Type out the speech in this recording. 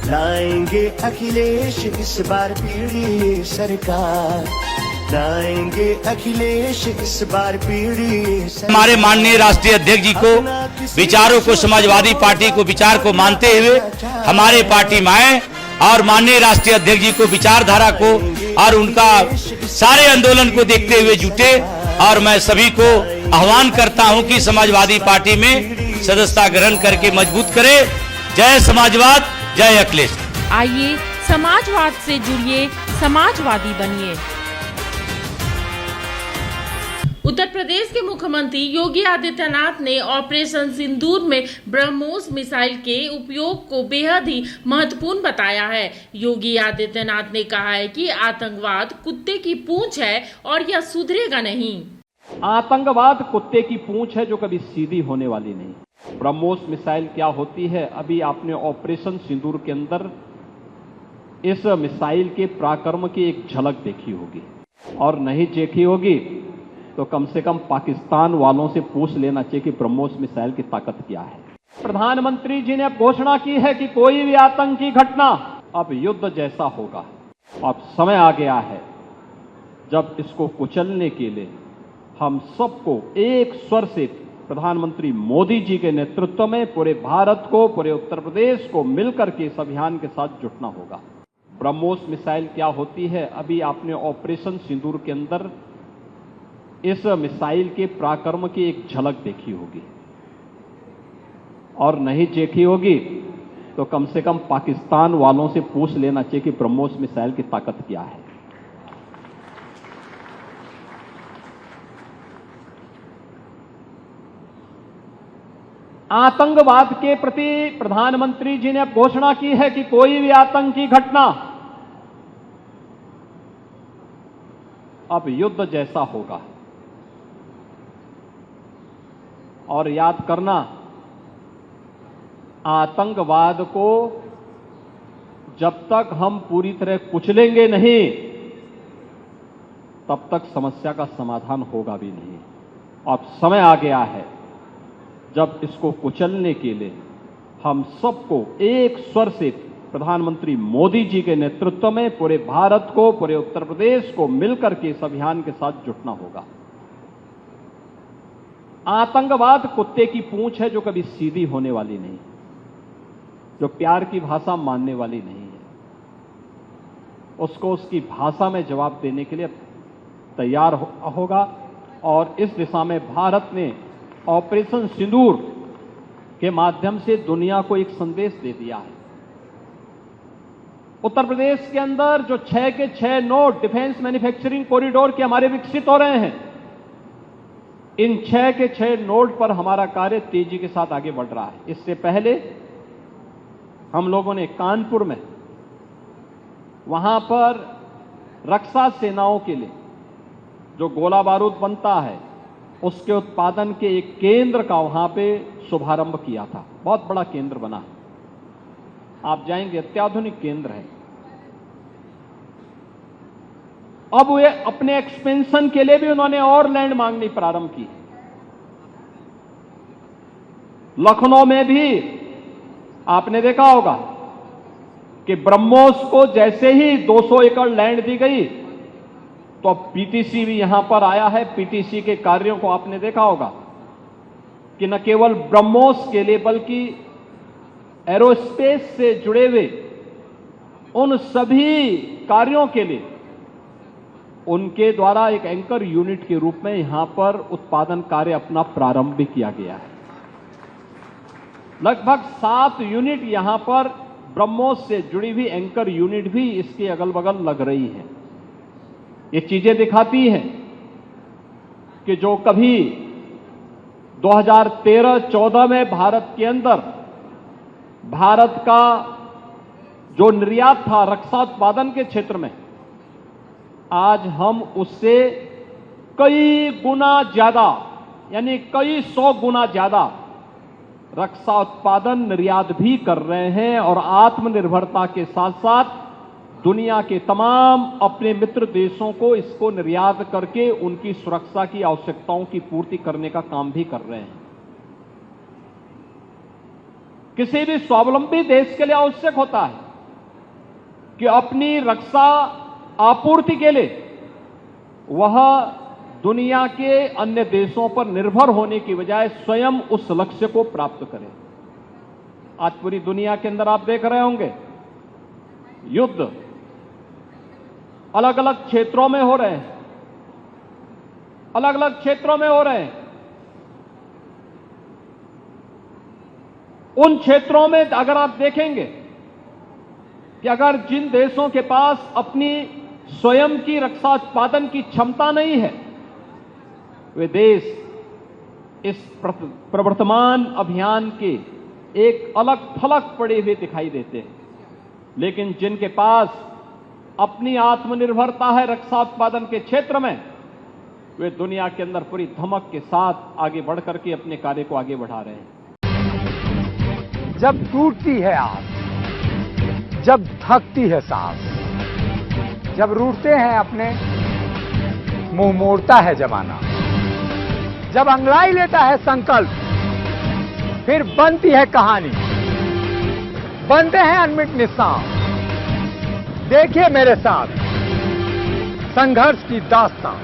लाएंगे अखिलेश इस बार पीढ़ी सरकार, लाएंगे अखिलेश इस बार पीढ़ी सरकार। हमारे माननीय राष्ट्रीय अध्यक्ष जी को विचारों को, समाजवादी पार्टी को विचार को मानते हुए हमारे पार्टी में आए और माननीय राष्ट्रीय अध्यक्ष जी को विचारधारा को और उनका सारे आंदोलन को देखते हुए जुटे। और मैं सभी को आह्वान करता हूं कि समाजवादी पार्टी में सदस्यता ग्रहण करके मजबूत करें। जय समाजवाद, जय अखिलेश। आइए समाजवाद से जुड़िए, समाजवादी बनिए। उत्तर प्रदेश के मुख्यमंत्री योगी आदित्यनाथ ने ऑपरेशन सिंदूर में ब्रह्मोस मिसाइल के उपयोग को बेहद ही महत्वपूर्ण बताया है। योगी आदित्यनाथ ने कहा है कि आतंकवाद कुत्ते की पूंछ है और यह सुधरेगा नहीं। आतंकवाद कुत्ते की पूंछ है जो कभी सीधी होने वाली नहीं। ब्रह्मोस मिसाइल क्या होती है, अभी आपने ऑपरेशन सिंदूर के अंदर इस मिसाइल के पराक्रम की एक झलक देखी होगी, और नहीं देखी होगी तो कम से कम पाकिस्तान वालों से पूछ लेना चाहिए कि ब्रह्मोस मिसाइल की ताकत क्या है। प्रधानमंत्री जी ने घोषणा की है कि कोई भी आतंकी घटना अब युद्ध जैसा होगा। अब समय आ गया है जब इसको कुचलने के लिए हम सबको एक स्वर से प्रधानमंत्री मोदी जी के नेतृत्व में पूरे भारत को, पूरे उत्तर प्रदेश को मिलकर के इस अभियान के साथ जुटना होगा। ब्रह्मोस मिसाइल क्या होती है, अभी आपने ऑपरेशन सिंदूर के अंदर इस मिसाइल के पराक्रम की एक झलक देखी होगी, और नहीं देखी होगी तो कम से कम पाकिस्तान वालों से पूछ लेना चाहिए कि ब्रह्मोस मिसाइल की ताकत क्या है। आतंकवाद के प्रति प्रधानमंत्री जी ने घोषणा की है कि कोई भी आतंकी घटना अब युद्ध जैसा होगा। और याद करना, आतंकवाद को जब तक हम पूरी तरह कुचलेंगे नहीं तब तक समस्या का समाधान होगा भी नहीं। अब समय आ गया है जब इसको कुचलने के लिए हम सबको एक स्वर से प्रधानमंत्री मोदी जी के नेतृत्व में पूरे भारत को, पूरे उत्तर प्रदेश को मिलकर के इस अभियान के साथ जुटना होगा। आतंकवाद कुत्ते की पूंछ है जो कभी सीधी होने वाली नहीं, जो प्यार की भाषा मानने वाली नहीं है। उसको उसकी भाषा में जवाब देने के लिए तैयार होगा, और इस दिशा में भारत ने ऑपरेशन सिंदूर के माध्यम से दुनिया को एक संदेश दे दिया है। उत्तर प्रदेश के अंदर जो 6 के 6 नोड डिफेंस मैन्युफैक्चरिंग कॉरिडोर के हमारे विकसित हो रहे हैं, इन 6 के 6 नोड पर हमारा कार्य तेजी के साथ आगे बढ़ रहा है। इससे पहले हम लोगों ने कानपुर में, वहां पर रक्षा सेनाओं के लिए जो गोला बारूद बनता है उसके उत्पादन के एक केंद्र का वहां पे शुभारंभ किया था। बहुत बड़ा केंद्र बना है, आप जाएंगे, अत्याधुनिक केंद्र है। अब वे अपने एक्सपेंशन के लिए भी उन्होंने और लैंड मांगनी प्रारंभ की। लखनऊ में भी आपने देखा होगा कि ब्रह्मोस को जैसे ही 200 एकड़ लैंड दी गई तो अब पीटीसी भी यहां पर आया है। पीटीसी के कार्यों को आपने देखा होगा कि न केवल ब्रह्मोस के लिए बल्कि एरोस्पेस से जुड़े हुए उन सभी कार्यों के लिए उनके द्वारा एक एंकर यूनिट के रूप में यहां पर उत्पादन कार्य अपना प्रारंभ भी किया गया है। लगभग 7 यूनिट यहां पर ब्रह्मोस से जुड़ी हुई एंकर यूनिट भी इसके अगल बगल लग रही हैं। ये चीजें दिखाती हैं कि जो कभी 2013-14 में भारत के अंदर भारत का जो निर्यात था रक्षा उत्पादन के क्षेत्र में, आज हम उससे कई गुना ज्यादा, यानी कई 100 गुना ज्यादा रक्षा उत्पादन निर्यात भी कर रहे हैं, और आत्मनिर्भरता के साथ साथ दुनिया के तमाम अपने मित्र देशों को इसको निर्यात करके उनकी सुरक्षा की आवश्यकताओं की पूर्ति करने का काम भी कर रहे हैं। किसी भी स्वावलंबी देश के लिए आवश्यक होता है कि अपनी रक्षा आपूर्ति के लिए वह दुनिया के अन्य देशों पर निर्भर होने की बजाय स्वयं उस लक्ष्य को प्राप्त करें। आज पूरी दुनिया के अंदर आप देख रहे होंगे युद्ध अलग अलग क्षेत्रों में हो रहे हैं, अलग अलग क्षेत्रों में हो रहे हैं। उन क्षेत्रों में अगर आप देखेंगे कि अगर जिन देशों के पास अपनी स्वयं की रक्षा उत्पादन की क्षमता नहीं है, वे देश इस प्रवर्तमान अभियान के एक अलग थलग पड़े हुए दिखाई देते हैं। लेकिन जिनके पास अपनी आत्मनिर्भरता है रक्षा उत्पादन के क्षेत्र में, वे दुनिया के अंदर पूरी धमक के साथ आगे बढ़कर के अपने कार्य को आगे बढ़ा रहे हैं। जब टूटती है आस, जब थकती है सांस, जब रूठते हैं अपने, मुंह मोड़ता है जमाना, जब अंगड़ाई लेता है संकल्प, फिर बनती है कहानी, बनते हैं अनमिट निशान। देखिए मेरे साथ संघर्ष की दास्तां।